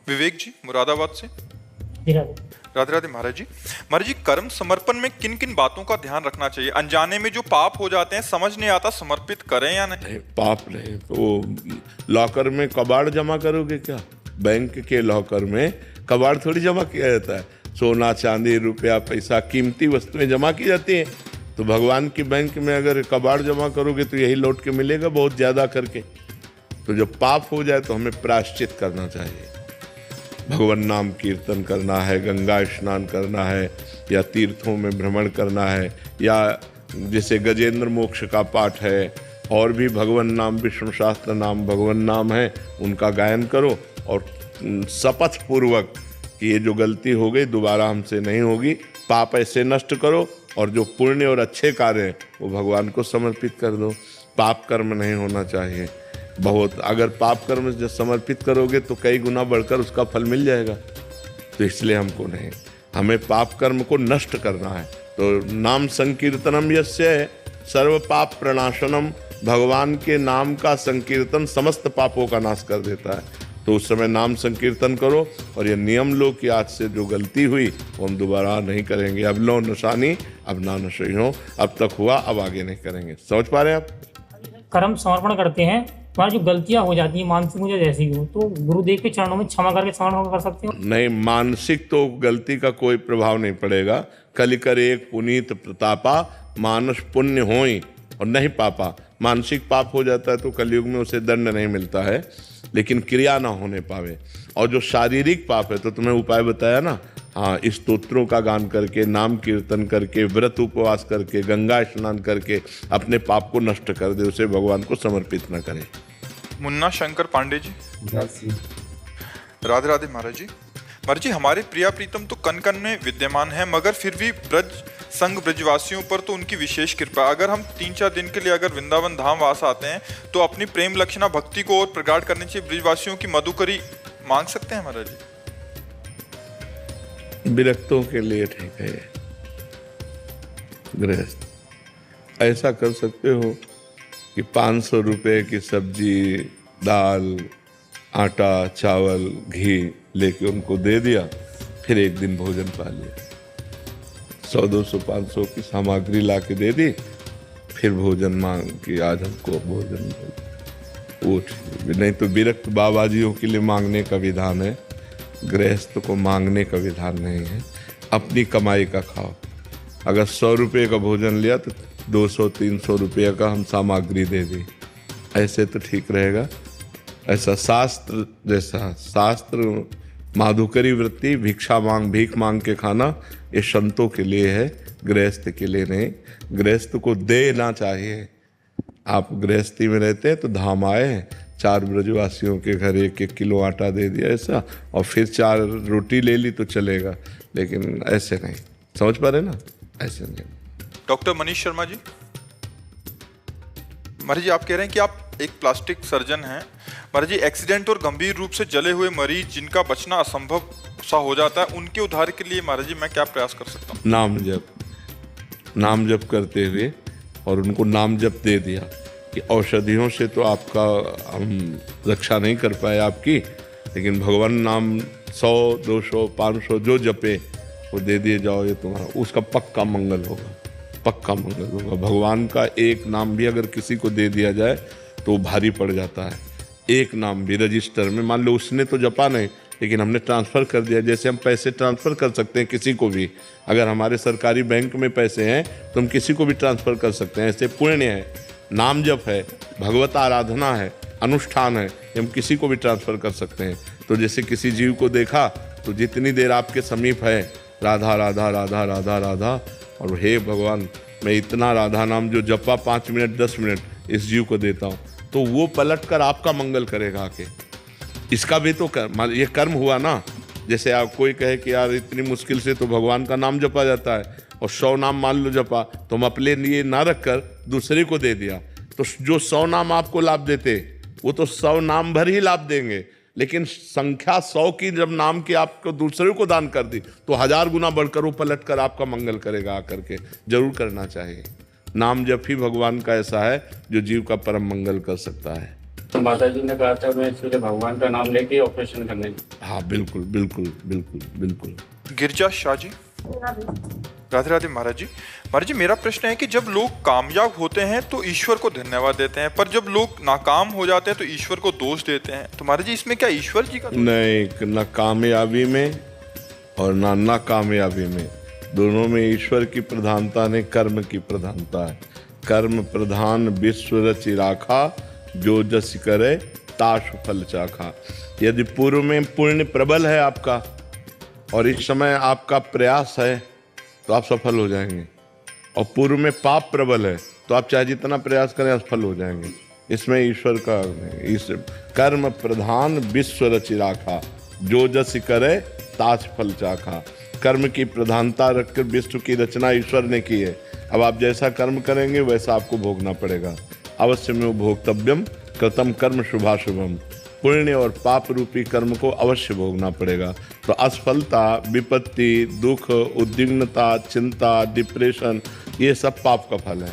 विवेक जी मुरादाबाद से। जी राधे। राधे राधे महाराज जी। महाराज जी, कर्म समर्पण में किन किन बातों का ध्यान रखना चाहिए? अनजाने में जो पाप हो जाते हैं, समझ नहीं आता समर्पित करें या नहीं। नहीं, पाप नहीं तो लॉकर में कबाड़ जमा करोगे क्या? बैंक के लॉकर में कबाड़ थोड़ी जमा किया जाता है। सोना चांदी रुपया पैसा कीमती वस्तुएं जमा की जाती हैं। तो भगवान की बैंक में अगर कबाड़ जमा करोगे तो यही लौट के मिलेगा बहुत ज़्यादा करके। तो जब पाप हो जाए तो हमें प्रायश्चित करना चाहिए। भगवान नाम कीर्तन करना है, गंगा स्नान करना है, या तीर्थों में भ्रमण करना है, या जैसे गजेंद्र मोक्ष का पाठ है, और भी भगवान नाम विष्णु शास्त्र नाम भगवान नाम है उनका गायन करो, और शपथ पूर्वक कि ये जो गलती हो गई दोबारा हमसे नहीं होगी। पाप ऐसे नष्ट करो और जो पुण्य और अच्छे कार्य हैं वो भगवान को समर्पित कर दो। पाप कर्म नहीं होना चाहिए। बहुत अगर पाप कर्म जब समर्पित करोगे तो कई गुना बढ़कर उसका फल मिल जाएगा। तो इसलिए हमको नहीं, हमें पाप कर्म को नष्ट करना है। तो नाम संकीर्तनम यस्य सर्व पाप प्रणाशनम, भगवान के नाम का संकीर्तन समस्त पापों का नाश कर देता है। तो उस समय नाम संकीर्तन करो और ये नियम लो कि आज से जो गलती हुई वो हम दोबारा नहीं करेंगे। अब लो नशानी अब ना नशे हो, अब तक हुआ अब आगे नहीं करेंगे। समझ पा रहे हैं आप? कर्म समर्पण करते हैं, हमारी जो गलतियां हो जाती है मानसिक मुझे जैसी हो, तो गुरुदेव के चरणों में क्षमा करके समर्पण कर सकते हो। नहीं, मानसिक तो गलती का कोई प्रभाव नहीं पड़ेगा। कलिकर एक पुनीत प्रतापा, मानस पुण्य होई और नहीं पापा। मानसिक पाप हो जाता है तो कलयुग में उसे दंड नहीं मिलता है, लेकिन क्रिया ना होने पावे। और जो शारीरिक पाप है तो तुम्हें उपाय बताया ना, हाँ, इस स्तोत्रों का गान करके, नाम कीर्तन करके, व्रत उपवास करके, गंगा स्नान करके अपने पाप को नष्ट कर दे, उसे भगवान को समर्पित न करे। मुन्ना शंकर पांडे जी। राधे राधे महाराज जी। महाराज जी, हमारे प्रिया प्रीतम तो कन कन में विद्यमान है, मगर फिर भी ब्रज संग ब्रजवासियों पर तो उनकी विशेष कृपा। अगर हम 3-4 दिन के लिए अगर वृंदावन धाम वास आते हैं तो अपनी प्रेम लक्षणा भक्ति को और प्रगाढ़ करने से ब्रजवासियों की मधुकरी मांग सकते हैं महाराज जी। विरक्तों के लिए ठीक है ये। गृहस्थ ऐसा कर सकते हो कि 500 रुपये की सब्जी, दाल, आटा, चावल, घी लेके उनको दे दिया, फिर एक दिन भोजन पा लिया। 100, 200, 500 की सामग्री ला के दे दी, फिर भोजन मांग कि आज हमको भोजन वो नहीं। तो विरक्त बाबाजियों के लिए मांगने का विधान है, गृहस्थ को मांगने का विधान नहीं है। अपनी कमाई का खाओ। अगर 100 रुपये का भोजन लिया तो 200-300 रुपये का हम सामग्री दे दी, ऐसे तो ठीक रहेगा। ऐसा शास्त्र जैसा शास्त्र माधुकरी वृत्ति, भिक्षा मांग, भीख मांग के खाना, ये संतों के लिए है, गृहस्थ के लिए नहीं। गृहस्थ को देना चाहिए। आप गृहस्थी में रहते हैं तो धाम आए, 4 ब्रजवासियों के घर 1-1 किलो आटा दे दिया ऐसा, और फिर 4 रोटी ले ली तो चलेगा, लेकिन ऐसे नहीं। समझ पा रहे ना? ऐसे नहीं। डॉक्टर मनीष शर्मा जी। महाराज जी, आप कह रहे हैं कि आप एक प्लास्टिक सर्जन हैं। महाराज जी, एक्सीडेंट और गंभीर रूप से जले हुए मरीज जिनका बचना असंभव सा हो जाता है, उनके उद्धार के लिए महाराज जी मैं क्या प्रयास कर सकता हूँ? नाम जप करते हुए, और उनको नाम जप दे दिया कि औषधियों से तो आपका हम रक्षा नहीं कर पाए आपकी, लेकिन भगवान नाम 100, 200, 500 जो जपे वो दे दिए जाओ, ये तुम्हारा उसका पक्का मंगल होगा, पक्का मंगल होगा। भगवान का एक नाम भी अगर किसी को दे दिया जाए तो भारी पड़ जाता है। एक नाम भी रजिस्टर में, मान लो उसने तो जपा नहीं लेकिन हमने ट्रांसफ़र कर दिया, जैसे हम पैसे ट्रांसफ़र कर सकते हैं किसी को भी। अगर हमारे सरकारी बैंक में पैसे हैं तो हम किसी को भी ट्रांसफ़र कर सकते हैं। ऐसे पुण्य है, नाम जप है, भगवत आराधना है, अनुष्ठान है, हम किसी को भी ट्रांसफ़र कर सकते हैं। तो जैसे किसी जीव को देखा तो जितनी देर आपके समीप है, राधा राधा राधा राधा राधा, और हे भगवान मैं इतना राधा नाम जो जपा 5 मिनट 10 मिनट इस जीव को देता हूँ, तो वो पलट कर आपका मंगल करेगा आके। इसका भी तो ये कर्म हुआ ना। जैसे आप कोई कहे कि यार इतनी मुश्किल से तो भगवान का नाम जपा जाता है, और 100 नाम मान लो जपा, तो हम अपने लिए ना रख कर दूसरे को दे दिया, तो जो 100 नाम आपको लाभ देते वो तो 100 नाम भर ही लाभ देंगे, लेकिन संख्या 100 की जब नाम की आपको दूसरे को दान कर दी तो 1000 गुना बढ़कर वो पलट कर आपका मंगल करेगा आकर के। जरूर करना चाहिए। नाम जप ही भगवान का ऐसा है जो जीव का परम मंगल कर सकता है। माता जी ने कहा था मैं इसलिए भगवान का नाम लेके ऑपरेशन करने। हाँ बिल्कुल बिल्कुल बिल्कुल बिल्कुल। गिरजा शाह जी। राधे राधे महाराज जी। महाराज जी, मेरा प्रश्न है कि जब लोग कामयाब होते हैं तो ईश्वर को धन्यवाद देते हैं, पर जब लोग नाकाम हो जाते हैं तो ईश्वर को दोष देते हैं, तो महाराज जी इसमें क्या ईश्वर जी का दोष? नहीं, न कामयाबी में और ना नाकामयाबी में, दोनों में ईश्वर की प्रधानता नहीं, कर्म की प्रधानता है। कर्म प्रधान विश्व रचि राखा, जो जस करे ताश फल चाखा। यदि पूर्व में पुण्य प्रबल है आपका और इस समय आपका प्रयास है तो आप सफल हो जाएंगे, और पूर्व में पाप प्रबल है तो आप चाहे जितना प्रयास करें असफल हो जाएंगे। इसमें ईश्वर का इस कर्म प्रधान विश्व रचि राखा, जो जस करे ताज फल चाखा। कर्म की प्रधानता रखकर विश्व की रचना ईश्वर ने की है। अब आप जैसा कर्म करेंगे वैसा आपको भोगना पड़ेगा। अवश्य में भोक्तव्यम कृतम कर्म शुभाशुभम। पुण्य और पाप रूपी कर्म को अवश्य भोगना पड़ेगा। तो असफलता, विपत्ति, दुख, उद्विग्नता, चिंता, डिप्रेशन, ये सब पाप का फल है।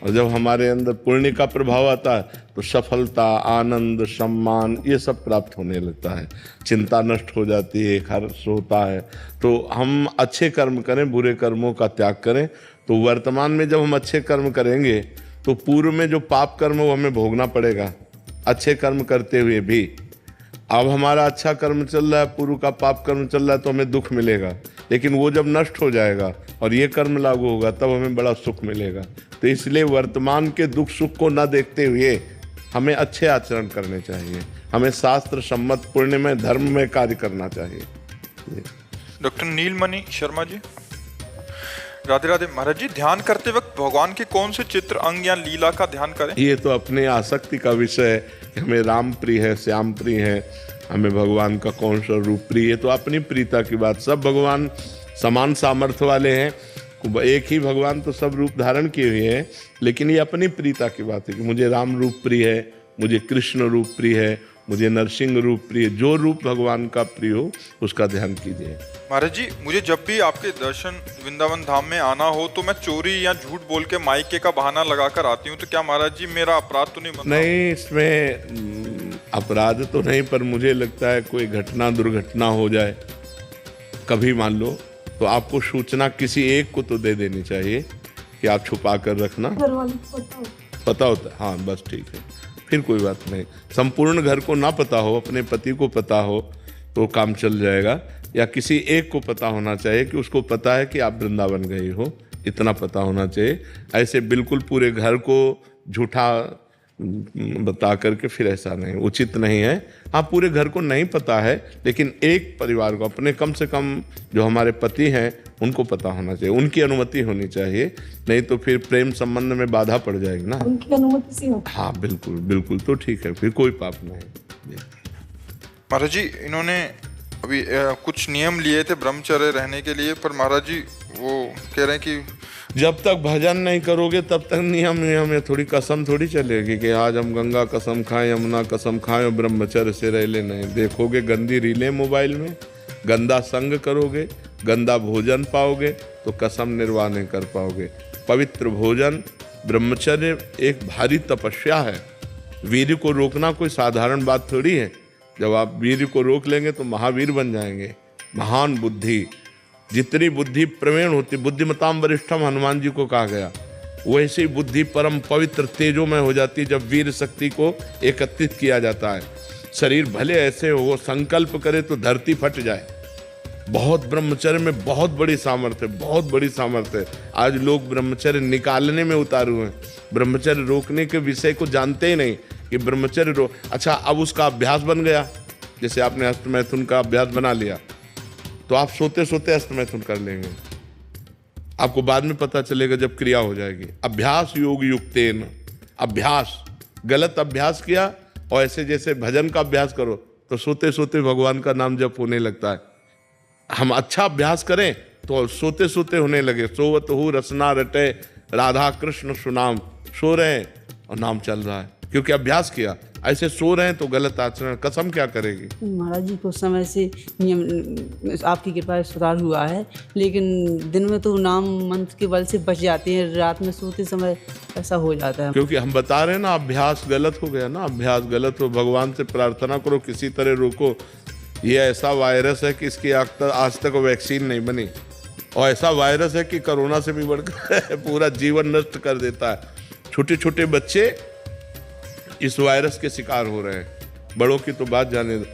और जब हमारे अंदर पुण्य का प्रभाव आता है तो सफलता, आनंद, सम्मान, ये सब प्राप्त होने लगता है। चिंता नष्ट हो जाती है, हर्ष होता है। तो हम अच्छे कर्म करें, बुरे कर्मों का त्याग करें। तो वर्तमान में जब हम अच्छे कर्म करेंगे तो पूर्व में जो पाप कर्म वो हमें भोगना पड़ेगा, अच्छे कर्म करते हुए भी। अब हमारा अच्छा कर्म चल रहा है, पूर्व का पाप कर्म चल रहा है, तो हमें दुख मिलेगा। लेकिन वो जब नष्ट हो जाएगा और ये कर्म लागू होगा तब हमें बड़ा सुख मिलेगा। तो इसलिए वर्तमान के दुख सुख को न देखते हुए हमें अच्छे आचरण करने चाहिए। हमें शास्त्र सम्मत पुण्य में, धर्म में कार्य करना चाहिए। डॉक्टर नीलमणि शर्मा जी। राधे राधे महाराज जी, ध्यान करते वक्त भगवान के कौन से चित्र, अंग या लीला का ध्यान करें? ये तो अपने आसक्ति का विषय है कि हमें राम प्रिय है, श्याम प्रिय है, हमें भगवान का कौन सा रूप प्रिय है, तो अपनी प्रियता की बात। सब भगवान समान सामर्थ्य वाले हैं, एक ही भगवान तो सब रूप धारण किए हुए हैं, लेकिन ये अपनी प्रियता की बात है कि मुझे राम रूप प्रिय है, मुझे कृष्ण रूप प्रिय है, मुझे नरसिंह रूप प्रिय। जो रूप भगवान का प्रिय हो उसका ध्यान कीजिए। महाराज जी, मुझे जब भी आपके दर्शन वृंदावन धाम में आना हो तो मैं चोरी या झूठ बोल के मायके का बहाना लगाकर आती हूँ, तो क्या महाराज जी मेरा अपराध तो नहीं बनता? नहीं, इसमें अपराध तो नहीं, पर मुझे लगता है कोई घटना दुर्घटना हो जाए कभी मान लो, तो आपको सूचना किसी एक को तो दे देनी चाहिए कि आप छुपा कर रखना। पता होता है, हाँ बस ठीक है, फिर कोई बात नहीं। संपूर्ण घर को ना पता हो, अपने पति को पता हो तो काम चल जाएगा, या किसी एक को पता होना चाहिए कि उसको पता है कि आप वृंदावन गए हो, इतना पता होना चाहिए। ऐसे बिल्कुल पूरे घर को झूठा बता करके फिर ऐसा नहीं, उचित नहीं है। हाँ, पूरे घर को नहीं पता है, लेकिन एक परिवार को, अपने कम से कम जो हमारे पति हैं उनको पता होना चाहिए, उनकी अनुमति होनी चाहिए, नहीं तो फिर प्रेम संबंध में बाधा पड़ जाएगी ना। उनकी अनुमति से हो। हाँ बिल्कुल बिल्कुल, तो ठीक है, फिर कोई पाप नहीं। महाराज जी, इन्होंने अभी कुछ नियम लिए थे ब्रह्मचर्य रहने के लिए, पर महाराज जी वो कह रहे हैं कि जब तक भजन नहीं करोगे तब तक नियम है, थोड़ी कसम थोड़ी चलेगी कि आज हम गंगा कसम खाएं, यमुना कसम खाएं और ब्रह्मचर्य से रह ले। नहीं, देखोगे गंदी रीलें मोबाइल में, गंदा संग करोगे, गंदा भोजन पाओगे तो कसम निर्वाह नहीं कर पाओगे। पवित्र भोजन, ब्रह्मचर्य एक भारी तपस्या है। वीर को रोकना कोई साधारण बात थोड़ी है। जब आप वीर को रोक लेंगे तो महावीर बन जाएंगे। महान बुद्धि, जितनी बुद्धि प्रवीण होती, बुद्धिमताम वरिष्ठम हनुमान जी को कहा गया, वैसी बुद्धि परम पवित्र तेजोमय हो जाती है जब वीर शक्ति को एकत्रित किया जाता है। शरीर भले ऐसे हो, संकल्प करे तो धरती फट जाए। बहुत ब्रह्मचर्य में बहुत बड़ी सामर्थ्य, बहुत बड़ी सामर्थ्य है। आज लोग ब्रह्मचर्य निकालने में उतारू हैं, ब्रह्मचर्य रोकने के विषय को जानते ही नहीं कि ब्रह्मचर्य अच्छा, अब उसका अभ्यास बन गया। जैसे आपने हस्त मैथुन का अभ्यास बना लिया तो आप सोते सोते हस्त मैथुन कर लेंगे, आपको बाद में पता चलेगा जब क्रिया हो जाएगी। अभ्यास योग युक्तेन, अभ्यास, गलत अभ्यास किया और ऐसे जैसे भजन का अभ्यास करो तो सोते सोते भगवान का नाम जप होने लगता है। हम अच्छा अभ्यास करें तो सोते सोते होने लगे। सोवत हूँ रसना रटे, राधा कृष्ण सुनाम, सो रहे हैं और नाम चल रहा है, क्योंकि अभ्यास किया। ऐसे सो रहे हैं तो गलत आचरण, कसम क्या करेगी? महाराज जी कुछ समय से नियम आपकी कृपा से सुधार हुआ है, लेकिन दिन में तो नाम मंत्र के बल से बच जाते हैं, रात में सोते समय ऐसा हो जाता है। क्योंकि हम बता रहे हैं ना, अभ्यास गलत हो गया ना, अभ्यास गलत हो। भगवान से प्रार्थना करो किसी तरह रोको। ये ऐसा वायरस है कि इसकी आज तक वैक्सीन नहीं बनी, और ऐसा वायरस है कि कोरोना से भी बढ़कर पूरा जीवन नष्ट कर देता है। छोटे छोटे बच्चे इस वायरस के शिकार हो रहे हैं, बड़ों की तो बात जाने दो।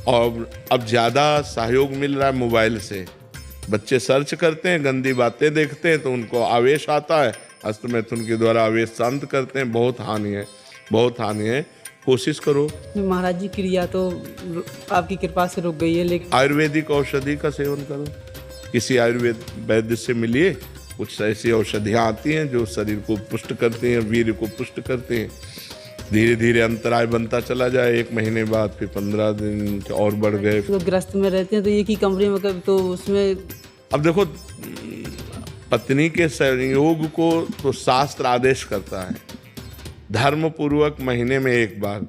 और अब ज़्यादा सहयोग मिल रहा है मोबाइल से। बच्चे सर्च करते हैं, गंदी बातें देखते हैं तो उनको आवेश आता है, हस्त मैथुन के द्वारा आवेश शांत करते हैं। बहुत हानि है, बहुत हानि है। कोशिश करो। महाराज जी क्रिया तो आपकी कृपा से रुक गई है, लेकिन आयुर्वेदिक औषधि का सेवन करो। किसी आयुर्वेद वैद्य से मिलिए, कुछ ऐसी औषधियाँ आती हैं जो शरीर को पुष्ट करती हैं, वीर्य को पुष्ट करती हैं। धीरे धीरे अंतराय बनता चला जाए, 1 महीने बाद फिर 15 दिन और बढ़ गए। तो ग्रस्त में रहते हैं तो एक ही कमरे में कभी तो उसमें अब देखो, पत्नी के संयोग को तो शास्त्र आदेश करता है, धर्म पूर्वक महीने में 1 बार,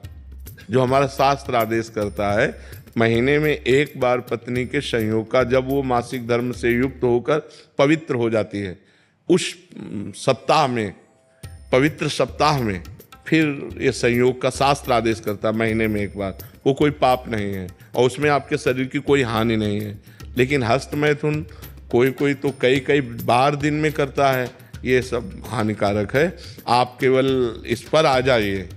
जो हमारा शास्त्र आदेश करता है, महीने में 1 बार पत्नी के संयोग का, जब वो मासिक धर्म से युक्त होकर पवित्र हो जाती है, उस सप्ताह में, पवित्र सप्ताह में फिर ये संयोग का शास्त्र आदेश करता है महीने में 1 बार। वो कोई पाप नहीं है और उसमें आपके शरीर की कोई हानि नहीं है। लेकिन हस्त मैथुन कोई तो कई बार दिन में करता है, ये सब हानिकारक है। आप केवल इस पर आ जाइए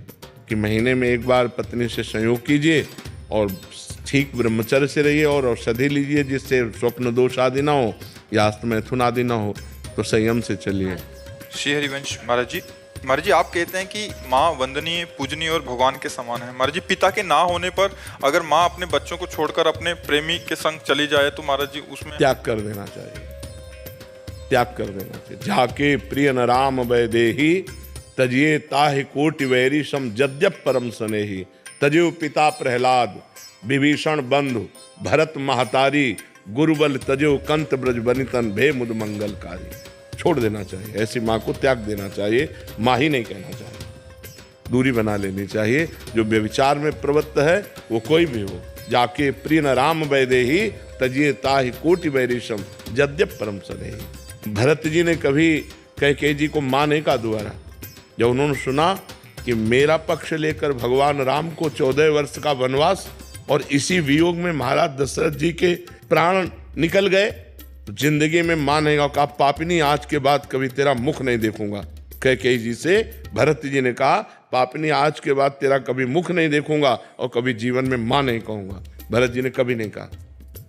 कि महीने में 1 बार पत्नी से संयोग कीजिए और ठीक ब्रह्मचर्य से रहिए और औषधि लीजिए, जिससे स्वप्न दोष आदि ना हो या हस्त मैथुन आदि ना हो, तो संयम से चलिए। श्री हरिवंश महाराज जी आप कहते हैं कि माँ वंदनीय, पूजनीय और भगवान के समान है। महाराज जी पिता के ना होने पर अगर माँ अपने बच्चों को छोड़कर अपने प्रेमी के संग चली जाए तो महाराज जी उसमें त्याग कर देना चाहिए, त्याग कर देना चाहिए। जाके प्रिय न राम वैदेही, तजिए ताहि कोटि वैरी सम जद्यप परम स्नेही। तजियो पिता प्रहलाद, विभीषण बंधु, भरत महतारी, गुरुबल तजियो कंत ब्रज बनितन, भे मुद मंगलकारी। छोड़ देना चाहिए, ऐसी माँ को त्याग देना चाहिए। माँ ही नहीं कहना चाहिए, दूरी बना लेनी चाहिए। जो व्यभिचार में प्रवृत्त है वो कोई भी हो, जाके प्रिय न राम वैदेही, तजिए ताहि कोटि वैरीशम जद्यप परम स्नेही। भरत जी ने कभी कैकेयी जी को माँ नहीं कहा दोबारा। जब उन्होंने सुना कि मेरा पक्ष लेकर भगवान राम को 14 वर्ष का वनवास और इसी वियोग में महाराज दशरथ जी के प्राण निकल गए, तो जिंदगी में मां नहीं कहा, पापिनी आज के बाद कभी तेरा मुख नहीं देखूंगा। कैकेयी जी से भरत जी ने कहा, पापिनी आज के बाद तेरा कभी मुख नहीं देखूंगा और कभी जीवन में मां नहीं कहूंगा। भरत जी ने कभी नहीं कहा।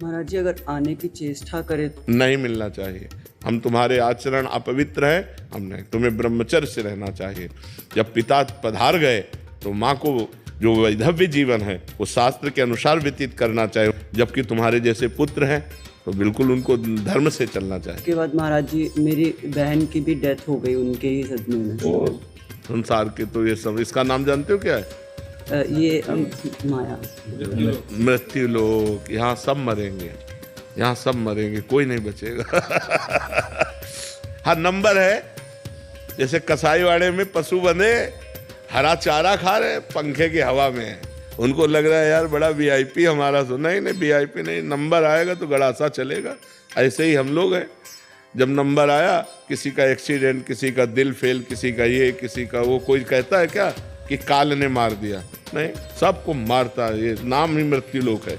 महाराज जी अगर आने की चेष्टा करे तो नहीं मिलना चाहिए। हम तुम्हारे आचरण अपवित्र है, हम नहीं, तुम्हें ब्रह्मचर्य से रहना चाहिए। जब पिता पधार गए तो माँ को जो वैधव्य जीवन है वो शास्त्र के अनुसार व्यतीत करना चाहिए। जबकि तुम्हारे जैसे पुत्र हैं तो बिल्कुल उनको धर्म से चलना चाहिए। उसके बाद महाराज जी मेरी बहन की भी डेथ हो गई उनके ही सदमे में। संसार के तो ये सब, इसका नाम जानते हो क्या है? ये माया, मृत्यु लोक। यहाँ सब मरेंगे, यहाँ सब मरेंगे, कोई नहीं बचेगा। हाँ, नंबर है। जैसे कसाईवाड़े में पशु बंधे हरा चारा खा रहे, पंखे की हवा में है, उनको लग रहा है यार बड़ा वीआईपी हमारा। तो नहीं, वीआईपी नहीं, नंबर आएगा तो गड़ासा चलेगा। ऐसे ही हम लोग हैं। जब नंबर आया, किसी का एक्सीडेंट, किसी का दिल फेल, किसी का ये, किसी का वो, कोई कहता है क्या कि काल ने मार दिया? नहीं, सबको मारता है। ये नाम ही मृत्यु लोक है।